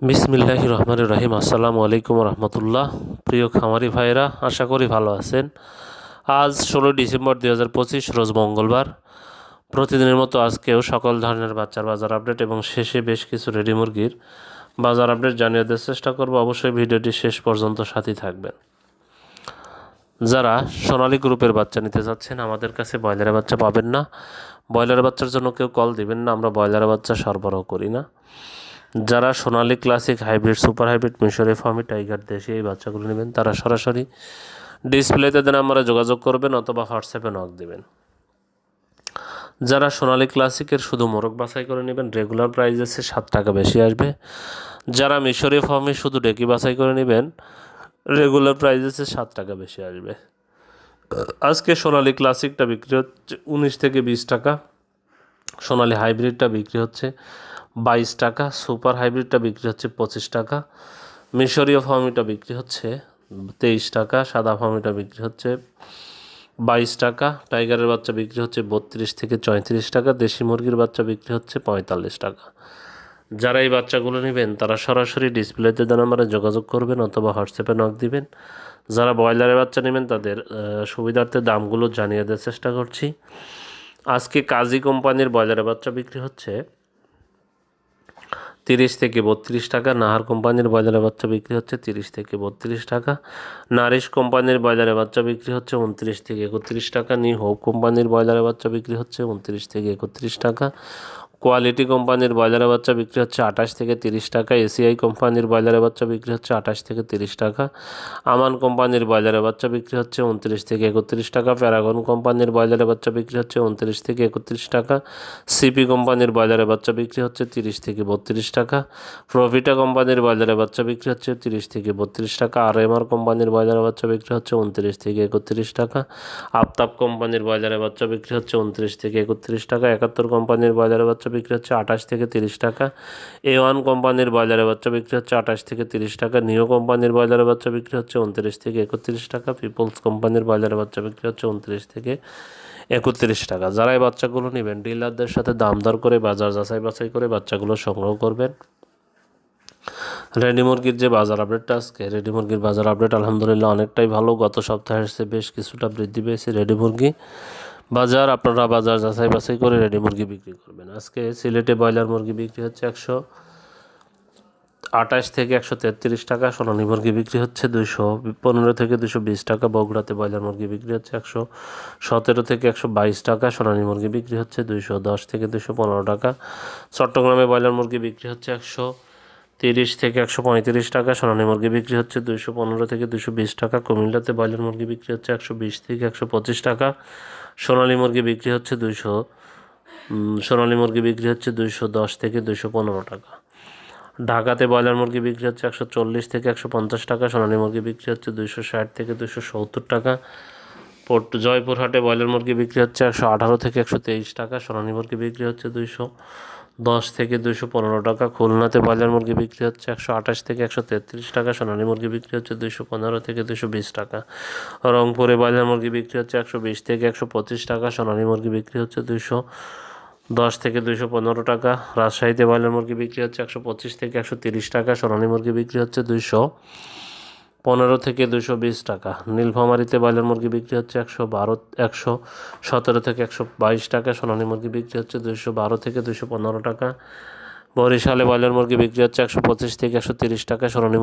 বিসমিল্লাহির রহমানির রহিম। আসসালামু আলাইকুম রহমতুল্লাহ। প্রিয় খামারি ভাইরা, আশা করি ভালো আছেন। আজ 16 ডিসেম্বর 2025 রোজ মঙ্গলবার। প্রতিদিনের মতো আজকেও সকল ধরনের বাচ্চার বাজার আপডেট এবং শেষে বেশ কিছু রেডি মুরগির বাজার আপডেট জানিয়ে দেওয়ার চেষ্টা করব। অবশ্যই ভিডিওটি শেষ পর্যন্ত সাথেই থাকবেন। যারা সোনালী গ্রুপের বাচ্চা নিতে চাচ্ছেন, আমাদের কাছে ব্রয়লারের বাচ্চা পাবেন না। ব্রয়লারের বাচ্চার জন্য কেউ কল দিবেন না, আমরা ব্রয়লারের বাচ্চা সরবরাহ করি না। যারা Sonali classic, hybrid, super hybrid, মিশরি, ফার্মি, টাইগার, দেশি এই বাচ্চাগুলো নেবেন, তারা সরাসরি ডিসপ্লেতে দেন আমরা যোগাযোগ করবেন অথবা হোয়াটসঅ্যাপে নক দেবেন। যারা সোনালী ক্লাসিকের শুধু মোরগ বাছাই করে নেবেন, রেগুলার প্রাইস আছে 7 টাকা বেশি আসবে। যারা মিশরি, ফার্মি শুধু ডেকি বাছাই করে নেবেন, রেগুলার প্রাইস আছে 7 টাকা বেশি আসবে। আজকে সোনালী ক্লাসিকটা বিক্রি হচ্ছে 19 থেকে 20 টাকা, সোনালী হাইব্রিডটা বিক্রি হচ্ছে 22 টাকা, সুপার হাইব্রিডটা বিক্রি হচ্ছে 25 টাকা, মিশরীয় ফার্মিটা বিক্রি হচ্ছে 23 টাকা, সাদা ফার্মিটা বিক্রি হচ্ছে 22 টাকা, টাইগারের বাচ্চা বিক্রি হচ্ছে 32 থেকে 34 টাকা, দেশি মুরগির বাচ্চা বিক্রি হচ্ছে 45 টাকা। যারা এই বাচ্চাগুলো নেবেন তারা সরাসরি ডিসপ্লেতে দেন আমরা যোগাযোগ করবেন অথবা হোয়াটসঅ্যাপে নক দিবেন। যারা ব্রয়লারের বাচ্চা নেবেন তাদের সুবিধার্থে দামগুলো জানিয়ে দেওয়ার চেষ্টা করছি। আজকে কাজী কোম্পানির ব্রয়লারের বাচ্চা বিক্রি হচ্ছে 30 থেকে 32 টাকা, নাহার কোম্পানির ব্রয়লারের বাচ্চা বিক্রি হচ্ছে 30 থেকে 32 টাকা, নারিশ কোম্পানির ব্রয়লারের বাচ্চা বিক্রি হচ্ছে 29 থেকে 31 টাকা, নিউ হোপ কোম্পানির ব্রয়লারের বাচ্চা বিক্রি হচ্ছে 29 থেকে 31 টাকা, কোয়ালিটি কোম্পানির ব্রয়লারের বাচ্চা বিক্রি হচ্ছে 28 থেকে 30 টাকা, এসিআই কোম্পানির ব্রয়লারের বাচ্চা বিক্রি হচ্ছে 28 থেকে 30 টাকা, আমান কোম্পানির ব্রয়লারের বাচ্চা বিক্রি হচ্ছে 29 থেকে 31 টাকা, প্যারাগন কোম্পানির ব্রয়লারের বাচ্চা বিক্রি হচ্ছে 29 থেকে 31 টাকা, সিপি কোম্পানির ব্রয়লারের বাচ্চা বিক্রি হচ্ছে 30 থেকে 32 টাকা, প্রভিটা কোম্পানির ব্রয়লারের বাচ্চা বিক্রি হচ্ছে 30 থেকে 32 টাকা, আরএমআর কোম্পানির ব্রয়লারের বাচ্চা বিক্রি হচ্ছে 29 থেকে 31 টাকা, আফতাব কোম্পানির ব্রয়লারের বাচ্চা বিক্রি হচ্ছে 29 থেকে 31 টাকা, 71 কোম্পানির ব্রয়লারের বাচ্চা বিক্রি হচ্ছে 28 থেকে 30 টাকা, A1 কোম্পানির ব্রয়লারের বাচ্চা বিক্রি হচ্ছে 28 থেকে 30 টাকা, নিও কোম্পানির ব্রয়লারের বাচ্চা বিক্রি হচ্ছে 29 থেকে 31 টাকা, পিপলস কোম্পানির ব্রয়লারের বাচ্চা বিক্রি হচ্ছে 29 থেকে 31 টাকা। যারা এই বাচ্চাগুলো নেবেন ডিলারদের সাথে দাম দর করে বাজার যাচাই বাছাই করে বাচ্চাগুলো সংগ্রহ করবেন। রেডি মুরগির যে বাজার আপডেটটা, আজকে রেডি মুরগির বাজার আপডেট আলহামদুলিল্লাহ অনেকটাই ভালো। গত সপ্তাহে এসে বেশ কিছুটা বৃদ্ধি পেয়েছে রেডি মুরগি বাজার। আপনারা বাজার যাচাই বাছাই করে রেডি মুরগি বিক্রি করবেন। আজকে সিলেটে ব্রয়লার মুরগি বিক্রি হচ্ছে 128 থেকে 133 টাকা, সোনালী মুরগি বিক্রি হচ্ছে 215 থেকে 220 টাকা, বগুড়াতে ব্রয়লার মুরগি বিক্রি হচ্ছে 117 থেকে 122 টাকা, সোনালী মুরগি বিক্রি হচ্ছে 210 থেকে 215 টাকা, চট্টগ্রামে ব্রয়লার মুরগি বিক্রি হচ্ছে 130 থেকে 135 টাকা, সোনালী মুরগি বিক্রি হচ্ছে 215 থেকে 220 টাকা, কুমিল্লাতে ব্রয়লার মুরগি বিক্রি হচ্ছে 120 থেকে 125 টাকা, সোনালী মুরগি বিক্রি হচ্ছে 210 থেকে 215 টাকা, ঢাকাতে ব্রয়লার মুরগি বিক্রি হচ্ছে 140 থেকে 150 টাকা, সোনালী মুরগি বিক্রি হচ্ছে 260 থেকে 270 টাকা, জয়পুরহাটে ব্রয়লার মুরগি বিক্রি হচ্ছে 118 থেকে 123 টাকা, সোনালী মুরগি বিক্রি হচ্ছে 210 থেকে 215 টাকা, খুলনাতে ব্রয়লার মুরগি বিক্রি হচ্ছে 128 থেকে 133 টাকা, সোনালী মুরগি বিক্রি হচ্ছে 215 থেকে 220 টাকা, রংপুরে ব্রয়লার মুরগি বিক্রি হচ্ছে 120 থেকে 125 টাকা, সোনালী মুরগি বিক্রি হচ্ছে 210 থেকে 215 টাকা, রাজশাহীতে ব্রয়লার মুরগি বিক্রি হচ্ছে 125 থেকে 130 টাকা, সোনালী মুরগি বিক্রি হচ্ছে 215 থেকে 220 টাকা, নীলফামারীতে ব্রয়লার মুরগি বিক্রি হচ্ছে 117 থেকে 122 টাকা, সোনালী মুরগি বিক্রি হচ্ছে 212 থেকে 215 টাকা, বরিশালে ব্রয়লার মুরগি বিক্রি হচ্ছে 125 থেকে 130 টাকা, সোনালী